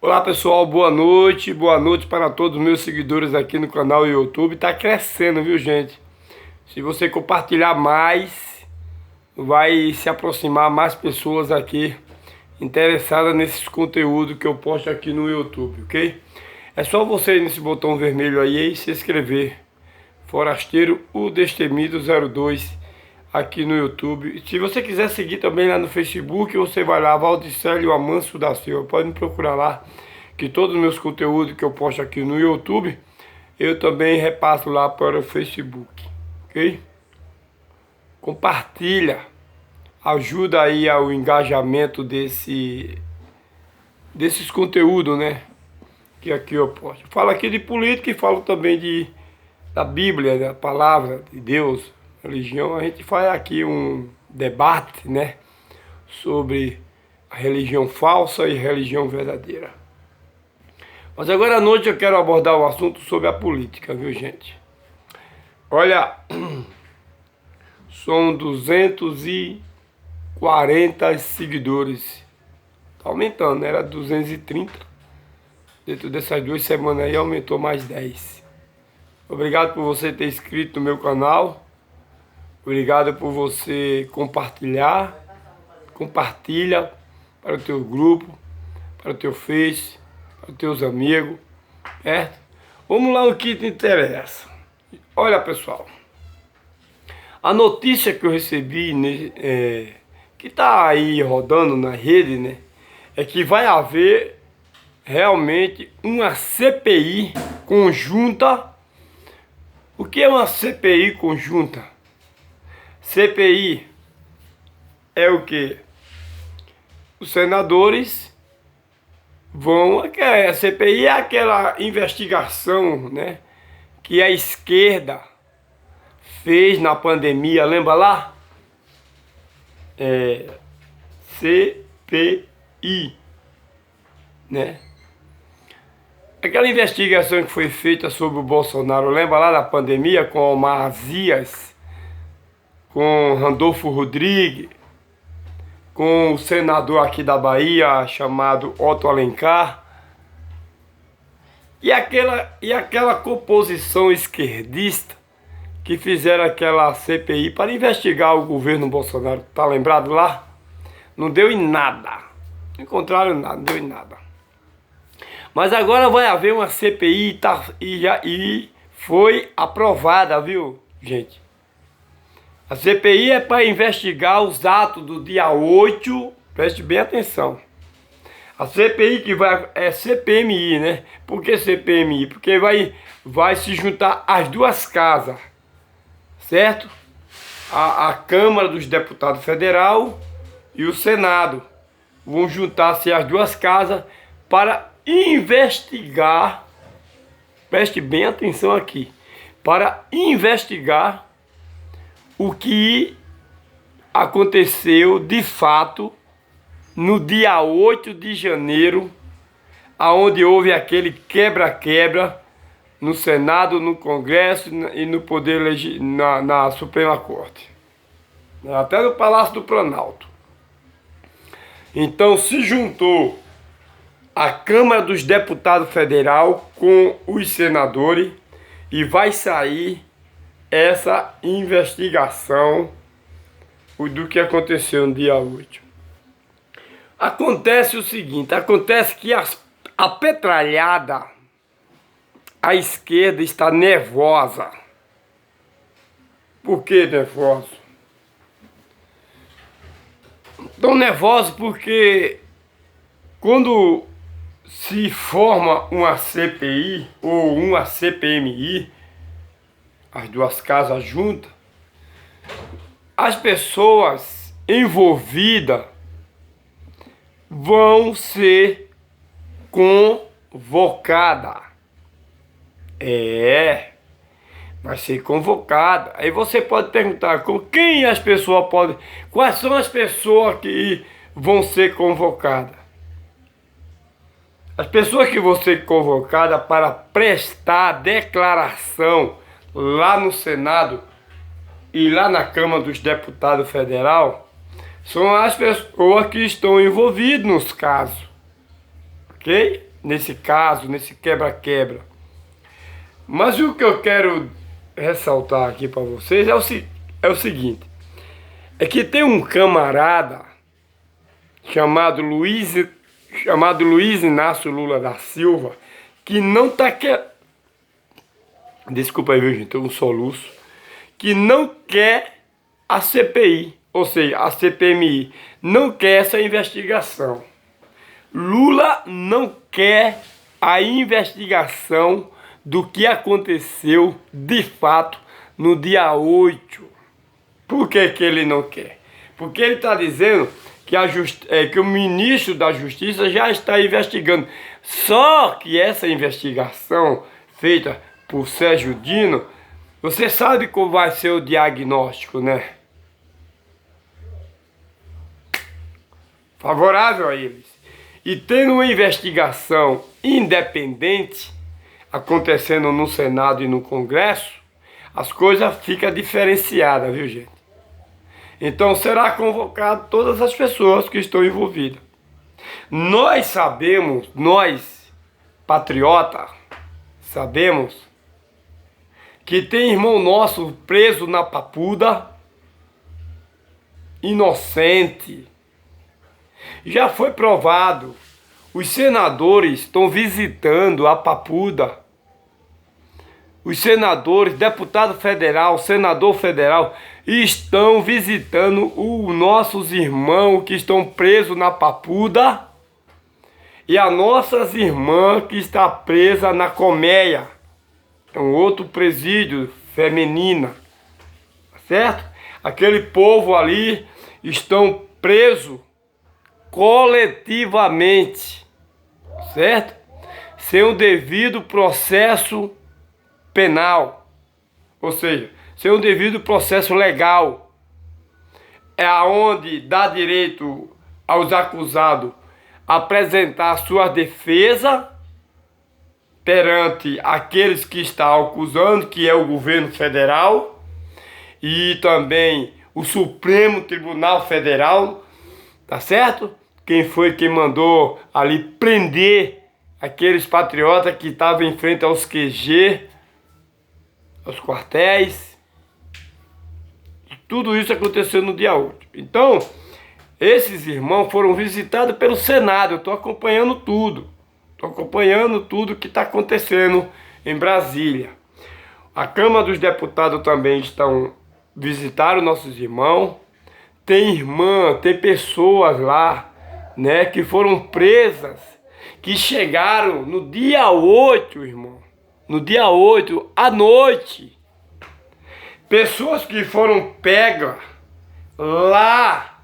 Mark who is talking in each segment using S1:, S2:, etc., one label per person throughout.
S1: Olá pessoal, boa noite para todos os meus seguidores aqui no canal YouTube. Tá crescendo, viu gente? Se você compartilhar mais, vai se aproximar mais pessoas aqui interessadas nesses conteúdos que eu posto aqui no YouTube, ok? É só você ir nesse botão vermelho aí e se inscrever. Forasteiro o Destemido 02 aqui no YouTube. Se você quiser seguir também lá no Facebook, você vai lá, Valdicélio Amancio da Silva. Pode me procurar lá, que todos os meus conteúdos que eu posto aqui no YouTube, eu também repasso lá para o Facebook, ok? Compartilha, ajuda aí ao engajamento desses conteúdos, né? Que aqui eu posto. Falo aqui de política e falo também da Bíblia, da palavra de Deus, religião. A gente faz aqui um debate, né, sobre a religião falsa e religião verdadeira. Mas agora à noite eu quero abordar o assunto sobre a política, viu gente? Olha, são 240 seguidores. Tá aumentando, né? Era 230. Dentro dessas 2 semanas aí aumentou mais 10. Obrigado por você ter inscrito no meu canal. Obrigado por você compartilhar. Compartilha para o teu grupo, para o teu Face, para os teus amigos, certo? Vamos lá o que te interessa. Olha pessoal, a notícia que eu recebi, né, que está aí rodando na rede, né, é que vai haver realmente uma CPI conjunta. O que é uma CPI conjunta? CPI é o que? Os senadores vão... A CPI é aquela investigação, né, que a esquerda fez na pandemia, lembra lá? CPI, né? Aquela investigação que foi feita sobre o Bolsonaro, lembra lá da pandemia, com Omar Azias, com Randolfo Rodrigues, com o senador aqui da Bahia, chamado Otto Alencar, e aquela composição esquerdista que fizeram aquela CPI para investigar o governo Bolsonaro, tá lembrado lá? Não deu em nada, não encontraram nada, não deu em nada. Mas agora vai haver uma CPI e foi aprovada, viu, gente? A CPI é para investigar os atos do dia 8, preste bem atenção. A CPI que é CPMI, né? Por que CPMI? Porque vai se juntar as duas casas, certo? A Câmara dos Deputados Federal e o Senado. Vão juntar-se as duas casas para investigar, preste bem atenção aqui, para investigar o que aconteceu de fato no dia 8 de janeiro, aonde houve aquele quebra-quebra no Senado, no Congresso e no Poder na Suprema Corte, até no Palácio do Planalto. Então se juntou a Câmara dos Deputados Federal com os senadores e vai sair essa investigação do que aconteceu no dia 8. Acontece o seguinte, acontece que a petralhada, a esquerda está nervosa. Por que nervosa? Estão nervosos porque quando se forma uma CPI ou uma CPMI, as duas casas juntas, as pessoas envolvidas vão ser convocadas. Vai ser convocada. Aí você pode perguntar com quem as pessoas podem... Quais são as pessoas que vão ser convocadas? As pessoas que vão ser convocadas para prestar declaração lá no Senado e lá na Câmara dos Deputados Federal são as pessoas que estão envolvidas nos casos, ok? nesse caso, nesse quebra-quebra. Mas o que eu quero ressaltar aqui para vocês é o seguinte, é que tem um camarada chamado Luiz Inácio Lula da Silva, que não tá desculpa aí, viu, gente, um soluço, que não quer a CPI, ou seja, a CPMI, não quer essa investigação. Lula não quer a investigação do que aconteceu de fato no dia 8. Por que que ele não quer? Porque ele está dizendo que o ministro da Justiça já está investigando. Só que essa investigação feita por Sérgio Dino, você sabe qual vai ser o diagnóstico, né? Favorável a eles. E tendo uma investigação independente acontecendo no Senado e no Congresso, as coisas ficam diferenciadas, viu, gente? Então será convocado todas as pessoas que estão envolvidas. Nós sabemos, nós, patriotas, sabemos que tem irmão nosso preso na Papuda, inocente. Já foi provado. Os senadores estão visitando a Papuda. Os senadores, deputado federal, senador federal, estão visitando os nossos irmãos que estão presos na Papuda e as nossas irmãs que está presa na Colmeia. É um outro presídio feminina, certo? Aquele povo ali estão presos coletivamente, certo? Sem o devido processo penal, ou seja, sem o devido processo legal. É aonde dá direito aos acusados a apresentar sua defesa perante aqueles que estão acusando, que é o governo federal e também o Supremo Tribunal Federal, tá certo? Quem foi quem mandou ali prender aqueles patriotas que estavam em frente aos QG, aos quartéis. Tudo isso aconteceu no dia 8. Então, esses irmãos foram visitados pelo Senado. Eu estou acompanhando tudo. Estou acompanhando tudo que está acontecendo em Brasília. A Câmara dos Deputados também visitaram nossos irmãos. Tem pessoas lá, né, que foram presas, que chegaram no dia 8, irmão. No dia 8, à noite. Pessoas que foram pegas lá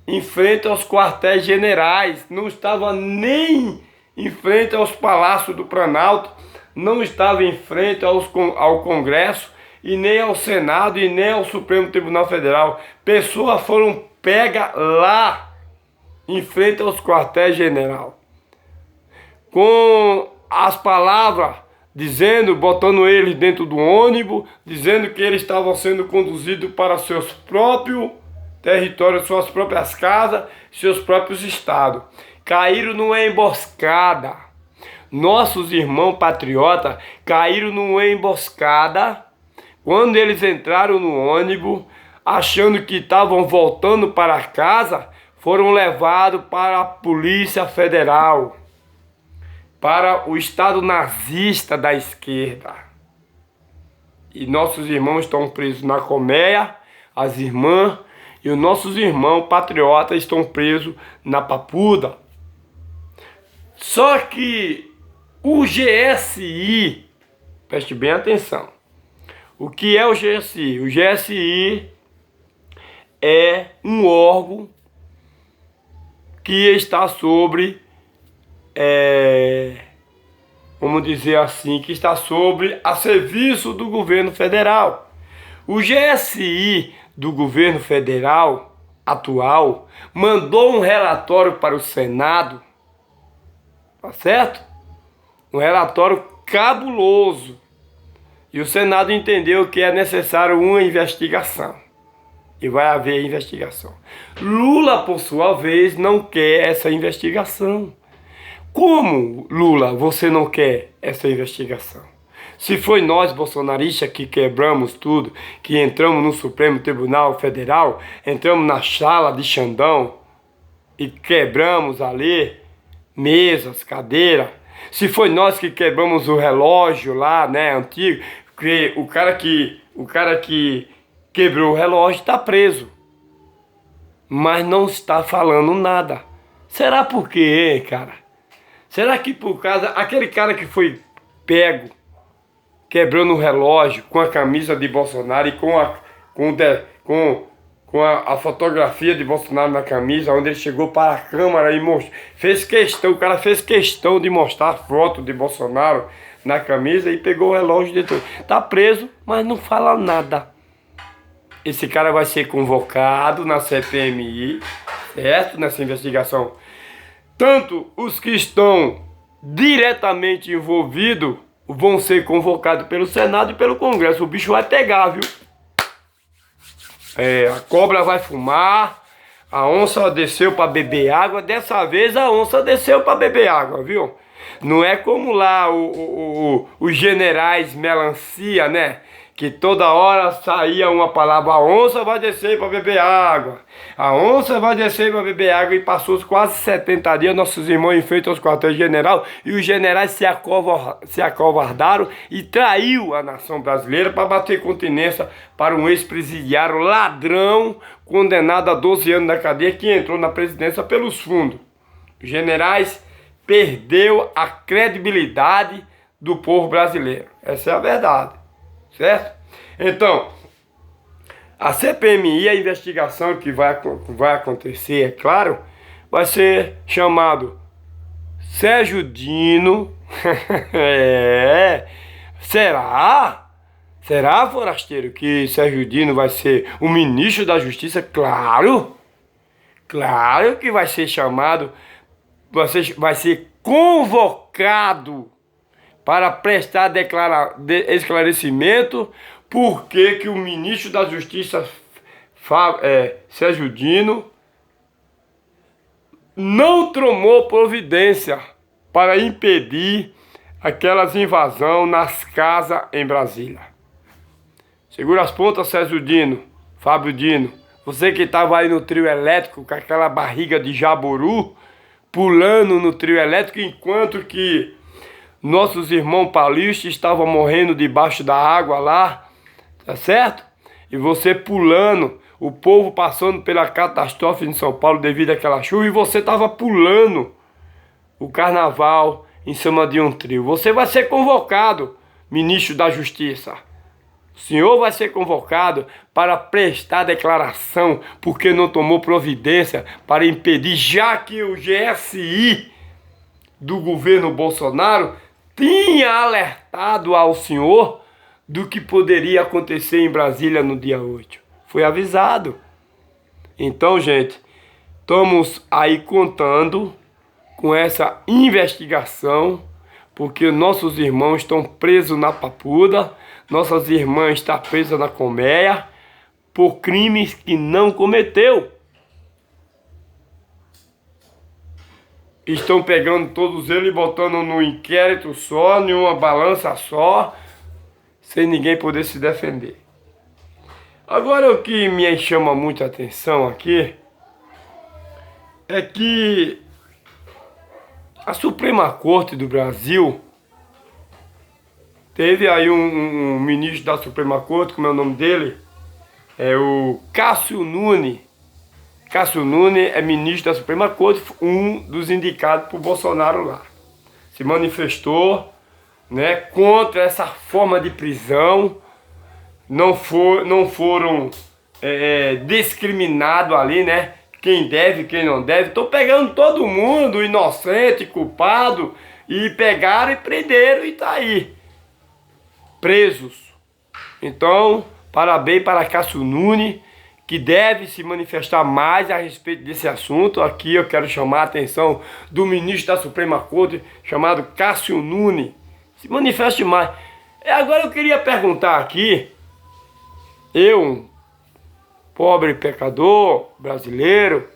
S1: em frente aos quartéis generais, não estavam nem em frente aos palácios do Planalto, não estava em frente ao Congresso e nem ao Senado e nem ao Supremo Tribunal Federal. Pessoas foram pegas lá em frente aos quartéis general, com as palavras dizendo, botando eles dentro do ônibus, dizendo que eles estavam sendo conduzidos para seus próprios territórios, suas próprias casas, seus próprios estados. Caíram numa emboscada. Nossos irmãos patriotas caíram numa emboscada quando eles entraram no ônibus, achando que estavam voltando para casa, foram levados para a Polícia Federal, para o Estado nazista da esquerda. E nossos irmãos estão presos na Colmeia, as irmãs, e os nossos irmãos patriotas estão presos na Papuda. Só que o GSI, preste bem atenção, o que é o GSI? O GSI é um órgão que está sobre, vamos dizer assim, que está sobre a serviço do governo federal. O GSI do governo federal atual mandou um relatório para o Senado, tá certo? Um relatório cabuloso. E o Senado entendeu que é necessário uma investigação. E vai haver investigação. Lula, por sua vez, não quer essa investigação. Como, Lula, você não quer essa investigação? Se foi nós, bolsonaristas, que quebramos tudo, que entramos no Supremo Tribunal Federal, entramos na sala de Xandão e quebramos ali mesas, cadeiras. Se foi nós que quebramos o relógio lá, né, antigo, que o cara que quebrou o relógio está preso, mas não está falando nada. Será por quê, cara? Será que por causa aquele cara que foi pego quebrando o relógio com a camisa de Bolsonaro e com a fotografia de Bolsonaro na camisa, onde ele chegou para a câmera e mostrou, o cara fez questão de mostrar a foto de Bolsonaro na camisa e pegou o relógio de tudo. Tá preso, mas não fala nada. Esse cara vai ser convocado na CPMI, certo? Nessa investigação. Tanto os que estão diretamente envolvidos vão ser convocados pelo Senado e pelo Congresso. O bicho vai pegar, viu? A cobra vai fumar, a onça desceu para beber água. Dessa vez a onça desceu para beber água, viu? Não é como lá os generais melancia, né? Que toda hora saía uma palavra: a onça vai descer para beber água, a onça vai descer para beber água. E passou quase 70 dias, nossos irmãos enfrentam os quartéis-general e os generais se acovardaram e traiu a nação brasileira para bater continência para um ex-presidiário ladrão condenado a 12 anos na cadeia que entrou na presidência pelos fundos. Os generais perdeu a credibilidade do povo brasileiro. Essa é a verdade, certo? Então, a CPMI, a investigação que vai acontecer, é claro, vai ser chamado Sérgio Dino. Será? Será, forasteiro, que Sérgio Dino vai ser o ministro da Justiça? Claro! Claro que vai ser chamado, vai ser convocado para prestar esclarecimento por que o ministro da Justiça, Sérgio Dino, não tomou providência para impedir aquelas invasões nas casas em Brasília. Segura as pontas, Sérgio Dino, Fábio Dino. Você que estava aí no trio elétrico com aquela barriga de jaburu, pulando no trio elétrico, enquanto que nossos irmãos paulistas estavam morrendo debaixo da água lá, tá certo? E você pulando, o povo passando pela catástrofe em São Paulo devido àquela chuva, e você estava pulando o carnaval em cima de um trio. Você vai ser convocado, ministro da Justiça. O senhor vai ser convocado para prestar declaração porque não tomou providência para impedir, já que o GSI do governo Bolsonaro tinha alertado ao senhor do que poderia acontecer em Brasília no dia 8. Foi avisado. Então, gente, estamos aí contando com essa investigação, porque nossos irmãos estão presos na Papuda, nossas irmãs estão presas na colmeia, por crimes que não cometeu. Estão pegando todos eles e botando no inquérito só, em uma balança só, sem ninguém poder se defender. Agora, o que me chama muita atenção aqui é que a Suprema Corte do Brasil teve aí um ministro da Suprema Corte, como é o nome dele? É o Cássio Nunes. Cássio Nunes é ministro da Suprema Corte, um dos indicados por Bolsonaro lá. Se manifestou, né, contra essa forma de prisão. Não foram discriminados ali, né? Quem deve, quem não deve. Estão pegando todo mundo, inocente, culpado, e pegaram e prenderam e tá aí, presos. Então, parabéns para Cássio Nunes, que deve se manifestar mais a respeito desse assunto. Aqui eu quero chamar a atenção do ministro da Suprema Corte, chamado Cássio Nunes. Se manifeste mais. Agora eu queria perguntar aqui, eu, um pobre pecador brasileiro,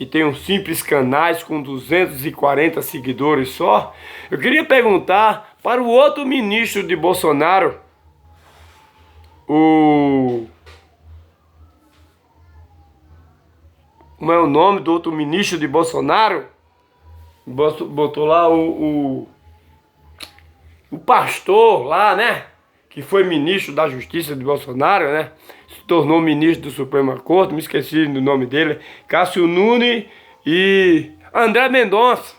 S1: que tem uns simples canais com 240 seguidores só. Eu queria perguntar para o outro ministro de Bolsonaro, como é o nome do outro ministro de Bolsonaro? Botou lá o pastor lá, né? Que foi ministro da Justiça de Bolsonaro, né? Se tornou ministro do Suprema Corte, me esqueci do nome dele. Cássio Nunes e André Mendonça.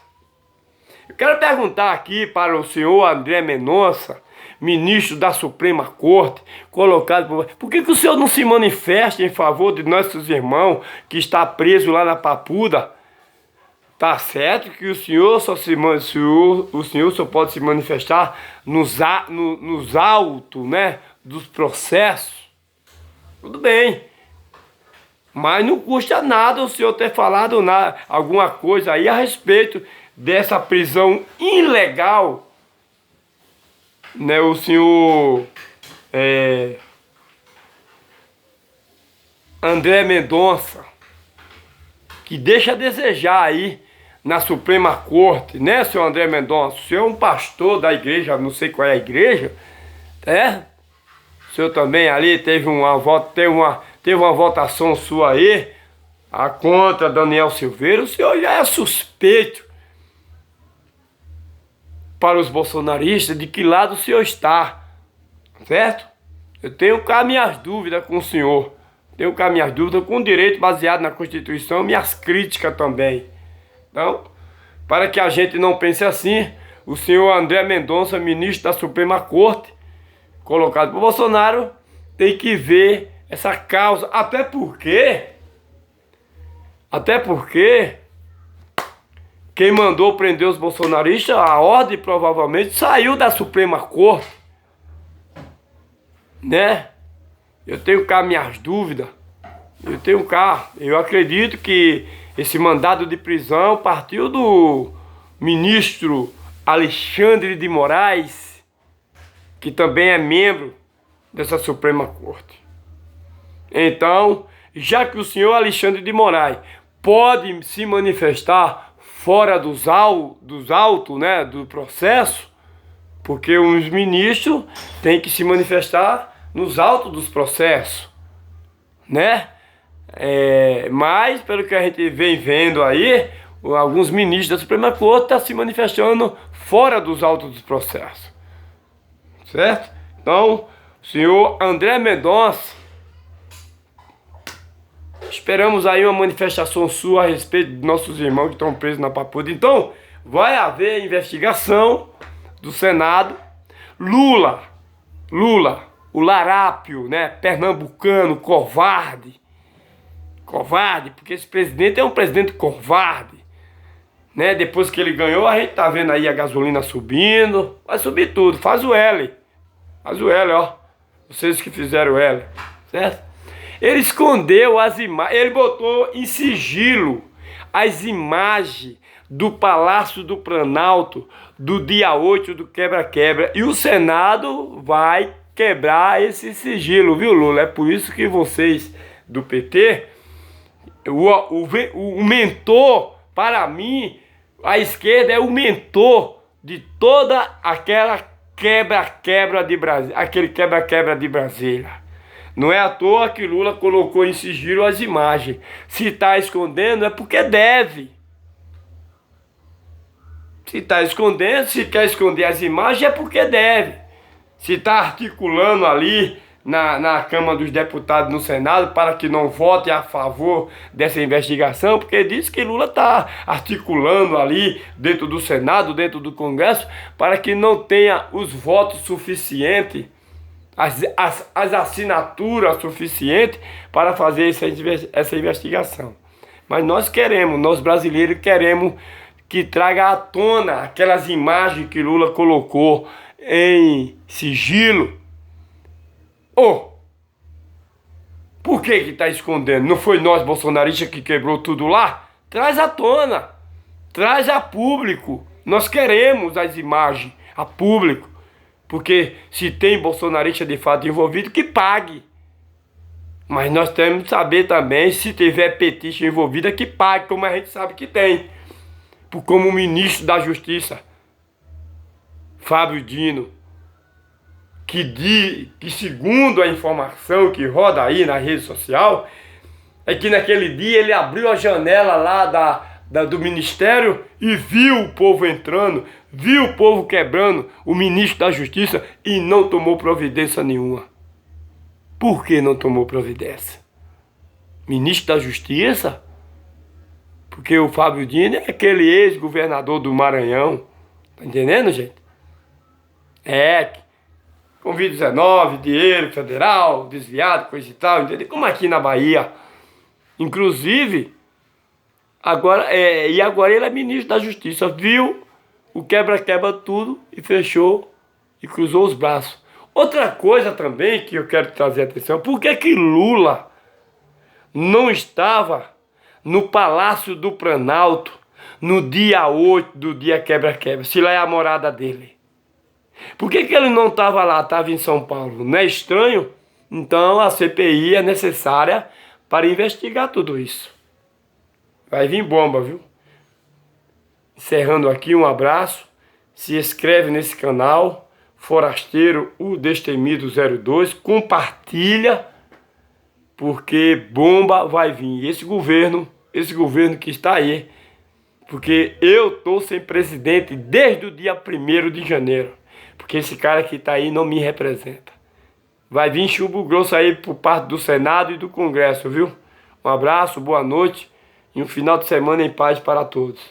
S1: Eu quero perguntar aqui para o senhor André Mendonça, ministro da Suprema Corte, colocado por que o senhor não se manifesta em favor de nossos irmãos que está preso lá na Papuda? Tá certo que o senhor só pode se manifestar nos autos, né, dos processos. Tudo bem. Mas não custa nada o senhor ter falado alguma coisa aí a respeito dessa prisão ilegal, né? O senhor André Mendonça, que deixa a desejar aí na Suprema Corte, né, senhor André Mendonça? O senhor é um pastor da igreja, não sei qual é a igreja, o senhor também ali teve uma votação sua aí, contra Daniel Silveira. O senhor já é suspeito para os bolsonaristas de que lado o senhor está, certo? Eu tenho cá minhas dúvidas com o senhor. Tenho cá minhas dúvidas com o direito baseado na Constituição, minhas críticas também. Então, para que a gente não pense assim, o senhor André Mendonça, ministro da Suprema Corte, colocado por Bolsonaro, tem que ver essa causa. Até porque quem mandou prender os bolsonaristas, a ordem provavelmente saiu da Suprema Corte, né? Eu tenho cá minhas dúvidas. Eu acredito que esse mandado de prisão partiu do ministro Alexandre de Moraes, que também é membro dessa Suprema Corte. Então, já que o senhor Alexandre de Moraes pode se manifestar fora dos autos, né, do processo, porque os ministros têm que se manifestar nos autos dos processos, né? Mas, pelo que a gente vem vendo aí, alguns ministros da Suprema Corte estão se manifestando fora dos autos dos processos, certo? Então, o senhor André Mendonça, esperamos aí uma manifestação sua a respeito de nossos irmãos que estão presos na Papuda. Então, vai haver investigação do Senado. Lula, o larápio, né, pernambucano, covarde, porque esse presidente é um presidente covarde, né? Depois que ele ganhou, a gente tá vendo aí a gasolina subindo, vai subir tudo, faz o L, ó, vocês que fizeram o L, certo? Ele escondeu as imagens, ele botou em sigilo as imagens do Palácio do Planalto do dia 8 do quebra-quebra, e o Senado vai quebrar esse sigilo, viu, Lula? É por isso que vocês do PT, o mentor, para mim, a esquerda é o mentor de toda aquela quebra-quebra de Brasília, aquele quebra-quebra de Brasília. Não é à toa que Lula colocou em sigilo as imagens. Se está escondendo é porque deve. Se está escondendo, se quer esconder as imagens é porque deve. Se está articulando ali na Câmara dos Deputados, no Senado, para que não vote a favor dessa investigação, porque diz que Lula está articulando ali dentro do Senado, dentro do Congresso, para que não tenha os votos suficientes, as assinaturas suficientes para fazer essa investigação. Mas nós brasileiros queremos que traga à tona aquelas imagens que Lula colocou em sigilo. Por que está escondendo? Não foi nós bolsonaristas que quebrou tudo lá? Traz à tona, traz a público. Nós queremos as imagens a público, porque se tem bolsonarista de fato envolvido, que pague. Mas nós temos que saber também, se tiver petista envolvida, que pague, como a gente sabe que tem. Como o ministro da Justiça, Fábio Dino, que segundo a informação que roda aí na rede social, é que naquele dia ele abriu a janela lá do ministério e viu o povo entrando, viu o povo quebrando o ministro da Justiça e não tomou providência nenhuma. Por que não tomou providência? Ministro da Justiça? Porque o Fábio Dino é aquele ex-governador do Maranhão. Tá entendendo, gente? Covid-19, dinheiro federal, desviado, coisa e tal, entendeu? Como aqui na Bahia. Inclusive, agora ele é ministro da Justiça. Viu o quebra-quebra tudo e fechou e cruzou os braços. Outra coisa também que eu quero trazer atenção, por que Lula não estava no Palácio do Planalto no dia 8 do dia quebra-quebra, se lá é a morada dele? Por que ele não estava lá, estava em São Paulo? Não é estranho? Então a CPI é necessária para investigar tudo isso. Vai vir bomba, viu? Encerrando aqui, um abraço. Se inscreve nesse canal, Forasteiro, o Destemido 02. Compartilha, porque bomba vai vir. Esse governo que está aí, porque eu estou sem presidente desde o dia 1º de janeiro. Porque esse cara que está aí não me representa. Vai vir chumbo grosso aí por parte do Senado e do Congresso, viu? Um abraço, boa noite e um final de semana em paz para todos.